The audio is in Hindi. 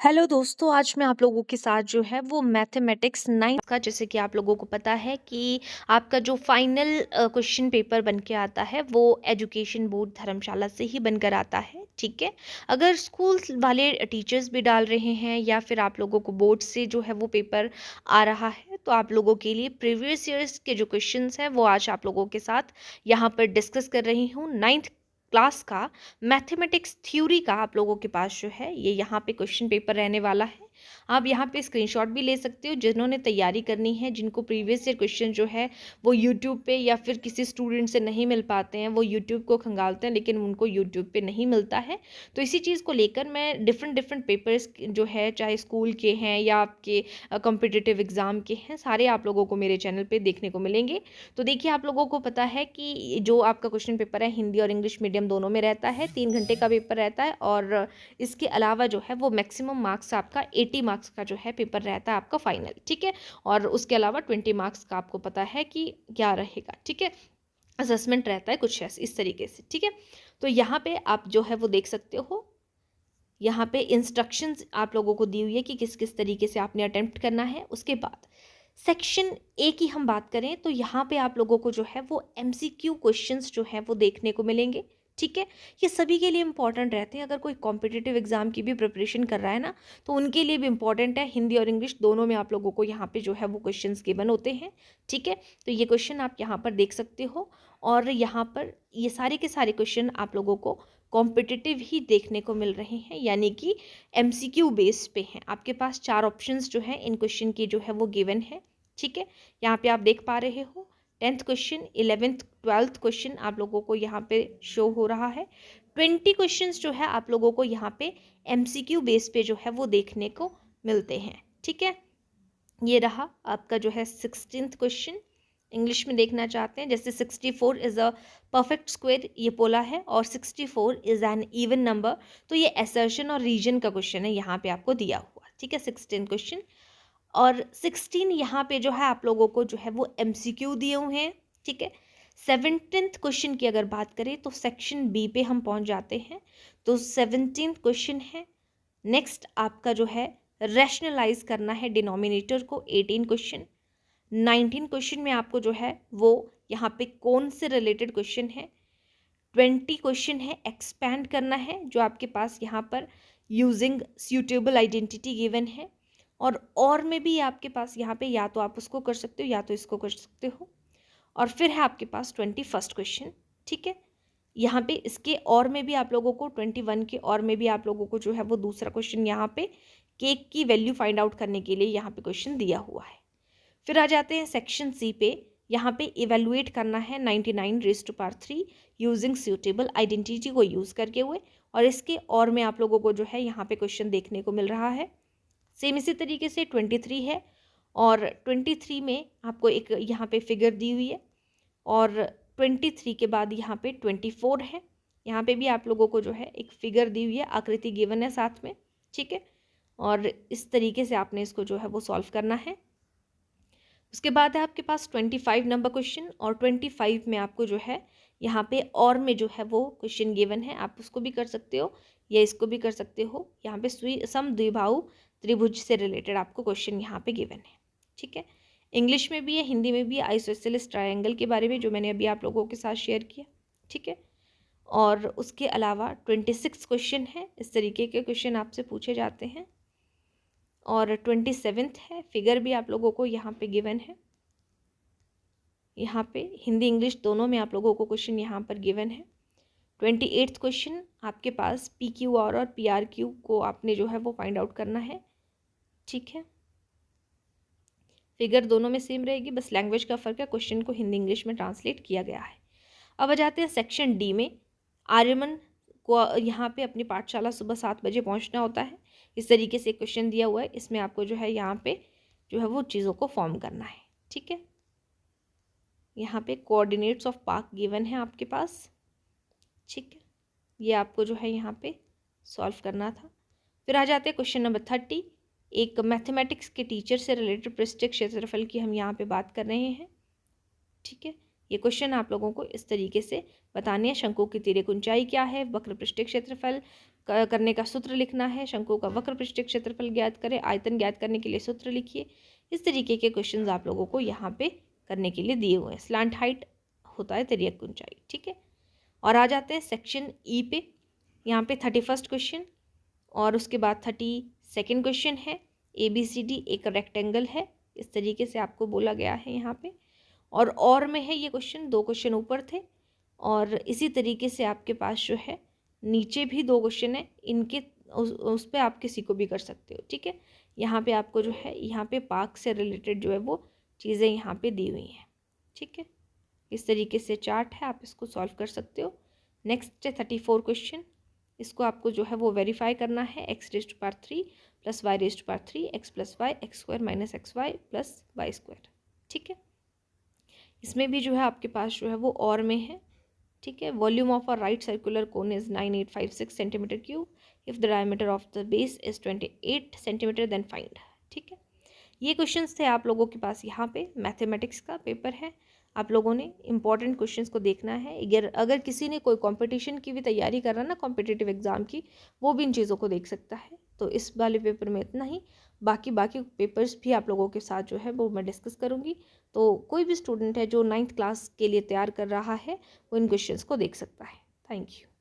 हेलो दोस्तों, आज मैं आप लोगों के साथ जो है वो मैथमेटिक्स 9 का, जैसे कि आप लोगों को पता है कि आपका जो फाइनल क्वेश्चन पेपर बन के आता है वो एजुकेशन बोर्ड धर्मशाला से ही बनकर आता है। ठीक है, अगर स्कूल वाले टीचर्स भी डाल रहे हैं या फिर आप लोगों को बोर्ड से जो है वो पेपर आ रहा है, तो आप लोगों के लिए प्रीवियस ईयर्स के जो क्वेश्चंस हैं वो आज आप लोगों के साथ यहाँ पर डिस्कस कर रही हूँ। 9th क्लास का मैथमेटिक्स थ्योरी का आप लोगों के पास जो है ये यहाँ पे क्वेश्चन पेपर रहने वाला है। आप यहाँ पे स्क्रीनशॉट भी ले सकते हो, जिन्होंने तैयारी करनी है, जिनको प्रीवियस ईयर क्वेश्चन जो है वो यूट्यूब पे या फिर किसी स्टूडेंट से नहीं मिल पाते हैं, वो यूट्यूब को खंगालते हैं लेकिन उनको यूट्यूब पे नहीं मिलता है। तो इसी चीज़ को लेकर मैं डिफरेंट डिफरेंट पेपर्स जो है, चाहे स्कूल के हैं या आपके कॉम्पिटिटिव एग्ज़ाम के हैं, सारे आप लोगों को मेरे चैनल पर देखने को मिलेंगे। तो देखिए, आप लोगों को पता है कि जो आपका क्वेश्चन पेपर है हिंदी और इंग्लिश मीडियम दोनों में रहता है, 3 घंटे का पेपर रहता है और इसके अलावा जो है वो मैक्सिमम मार्क्स आपका 80 मार्क्स का जो है पेपर रहता है आपका फाइनल। ठीक है, और उसके अलावा 20 मार्क्स का आपको पता है कि क्या रहेगा। ठीक है, असेसमेंट रहता है कुछ ऐसे इस तरीके से। ठीक है, तो यहाँ पे आप जो है वो देख सकते हो, यहाँ पे इंस्ट्रक्शंस आप लोगों को दी हुई है कि किस किस तरीके से आपने अटेम्प्ट करना है। उसके बाद सेक्शन ए की हम बात करें तो यहाँ पे आप लोगों को जो है वो एमसीक्यू क्वेश्चंस जो है वो देखने को मिलेंगे। ठीक है, ये सभी के लिए इंपॉर्टेंट रहते हैं। अगर कोई कॉम्पिटिटिव एग्जाम की भी प्रिपरेशन कर रहा है ना, तो उनके लिए भी इंपॉर्टेंट है। हिंदी और इंग्लिश दोनों में आप लोगों को यहाँ पे जो है वो क्वेश्चंस गिवन होते हैं। ठीक है, तो ये क्वेश्चन आप यहाँ पर देख सकते हो और यहाँ पर ये सारे के सारे क्वेश्चन आप लोगों को कॉम्पिटिटिव ही देखने को मिल रहे हैं, यानी कि एमसीक्यू बेस पे हैं। आपके पास 4 ऑप्शंस जो हैं इन क्वेश्चन के जो है वो गिवन है। ठीक है, यहाँ पे आप देख पा रहे हो 10th question, 11th 12th question आप लोगों को यहाँ पे शो हो रहा है। 20 क्वेश्चंस जो है आप लोगों को यहाँ पे एमसीक्यू बेस पे जो है वो देखने को मिलते हैं। ठीक है, ये रहा आपका जो है 16th क्वेश्चन। इंग्लिश में देखना चाहते हैं, जैसे 64 इज़ अ परफेक्ट स्क्वायर ये बोला है और 64 इज़ एन इवन नंबर, तो ये असर्शन और रीजन का क्वेश्चन है यहाँ पे आपको दिया हुआ। ठीक है, 16 क्वेश्चन और 16 यहाँ पे जो है आप लोगों को जो है वो एमसीक्यू दिए हुए हैं। ठीक है, 17th क्वेश्चन की अगर बात करें तो सेक्शन बी पे हम पहुँच जाते हैं। तो 17th क्वेश्चन है, नेक्स्ट आपका जो है रैशनलाइज करना है डिनोमिनेटर को, 18 क्वेश्चन। 19 क्वेश्चन में आपको जो है वो यहाँ पे कौन से रिलेटेड क्वेश्चन है। 20 क्वेश्चन है एक्सपैंड करना है, जो आपके पास यहाँ पर यूजिंग सूटेबल आइडेंटिटी गिवन है और में भी आपके पास यहाँ पे या तो आप उसको कर सकते हो या तो इसको कर सकते हो। और फिर है आपके पास 21st क्वेश्चन। ठीक है, यहाँ पे इसके और में भी आप लोगों को 21 के और में भी आप लोगों को जो है वो दूसरा क्वेश्चन यहाँ पे केक की वैल्यू फाइंड आउट करने के लिए यहाँ पे क्वेश्चन दिया हुआ है। फिर आ जाते हैं सेक्शन सी पे, यहाँ पे इवेलुएट करना है 99 raise to power 3 using suitable identity को यूज़ करके हुए, और इसके और में आप लोगों को जो है यहाँ पे क्वेश्चन देखने को मिल रहा है। सेम इसी तरीके से 23 है और 23 में आपको एक यहाँ पे फिगर दी हुई है और 23 के बाद यहाँ पे 24 है। यहाँ पे भी आप लोगों को जो है एक फिगर दी हुई है, आकृति गिवन है साथ में। ठीक है, और इस तरीके से आपने इसको जो है वो सॉल्व करना है। उसके बाद है आपके पास 25 नंबर क्वेश्चन और 25 में आपको जो है यहाँ पे और में जो है वो क्वेश्चन गिवन है, आप उसको भी कर सकते हो या इसको भी कर सकते हो। यहाँ पे सम द्विबाहु त्रिभुज से रिलेटेड आपको क्वेश्चन यहाँ पे गिवन है। ठीक है, इंग्लिश में भी है, हिंदी में भी है, आइसोसेलेस ट्रायंगल के बारे में जो मैंने अभी आप लोगों के साथ शेयर किया। ठीक है, और उसके अलावा 26 क्वेश्चन है, इस तरीके के क्वेश्चन आपसे पूछे जाते हैं। और 27th है, फिगर भी आप लोगों को यहाँ पे गिवन है। यहाँ पे हिंदी इंग्लिश दोनों में आप लोगों को क्वेश्चन यहाँ पर गिवन है। 28th क्वेश्चन आपके पास PQR और PRQ को आपने जो है वो फाइंड आउट करना है। ठीक है, फिगर दोनों में सेम रहेगी, बस लैंग्वेज का फ़र्क है, क्वेश्चन को हिंदी इंग्लिश में ट्रांसलेट किया गया है। अब आ जाते हैं सेक्शन डी में। आर्यमन को यहाँ पे अपनी पाठशाला सुबह 7 बजे पहुँचना होता है। इस तरीके से क्वेश्चन दिया हुआ है, इसमें आपको जो है यहाँ पे जो है वो चीज़ों को फॉर्म करना है। ठीक है, यहाँ पे कोऑर्डिनेट्स ऑफ पार्क गिवन है आपके पास। ठीक है, ये आपको जो है यहाँ पे सॉल्व करना था। फिर आ जाते हैं क्वेश्चन नंबर 30, एक मैथमेटिक्स के टीचर से रिलेटेड पृष्ठीय क्षेत्रफल की हम यहाँ पे बात कर रहे हैं। ठीक है, ये क्वेश्चन आप लोगों को इस तरीके से बताने हैं। शंकु की तिर्यक ऊंचाई क्या है, वक्र पृष्ठीय क्षेत्रफल करने का सूत्र लिखना है, शंकु का वक्र पृष्ठीय क्षेत्रफल ज्ञात करें, आयतन ज्ञात करने के लिए सूत्र लिखिए। इस तरीके के क्वेश्चंस आप लोगों को यहाँ पे करने के लिए दिए हुए हैं। स्लांट हाइट होता है तिर्यक ऊंचाई, ठीक है। और आ जाते हैं सेक्शन ई पे। यहाँ पे 31 क्वेश्चन और उसके बाद 32 क्वेश्चन है। ABCD एक रेक्टेंगल है, इस तरीके से आपको बोला गया है यहाँ पे। और में है ये क्वेश्चन, 2 क्वेश्चन ऊपर थे और इसी तरीके से आपके पास जो है नीचे भी 2 क्वेश्चन है, इनके उस पर आप किसी को भी कर सकते हो, ठीक है। यहाँ पे आपको जो है यहाँ पे पार्क से रिलेटेड जो है वो चीज़ें यहाँ पे दी हुई हैं, ठीक है। इस तरीके से चार्ट है, आप इसको सॉल्व कर सकते हो। नेक्स्ट है 34 क्वेश्चन। इसको आपको जो है वो वेरीफाई करना है। x⁻³ + y⁻³ x+y x² - xy + y², ठीक है। इसमें भी जो है आपके पास जो है वो और में है, ठीक है। Volume of a right circular cone is 9856 centimetre cube. If the diameter of the base is 28 centimetre then find, ठीक है। ये क्वेश्चंस थे आप लोगों के पास। यहाँ पे मैथमेटिक्स का पेपर है, आप लोगों ने इंपॉर्टेंट क्वेश्चंस को देखना है। अगर किसी ने कोई कंपटीशन की भी तैयारी कर रहा है ना, कॉम्पिटिटिव एग्जाम की, वो भी इन चीज़ों को देख सकता है। तो इस वाले पेपर में इतना ही, बाकी पेपर्स भी आप लोगों के साथ जो है वो मैं डिस्कस करूँगी। तो कोई भी स्टूडेंट है जो 9th क्लास के लिए तैयार कर रहा है वो इन क्वेश्चंस को देख सकता है। Thank you.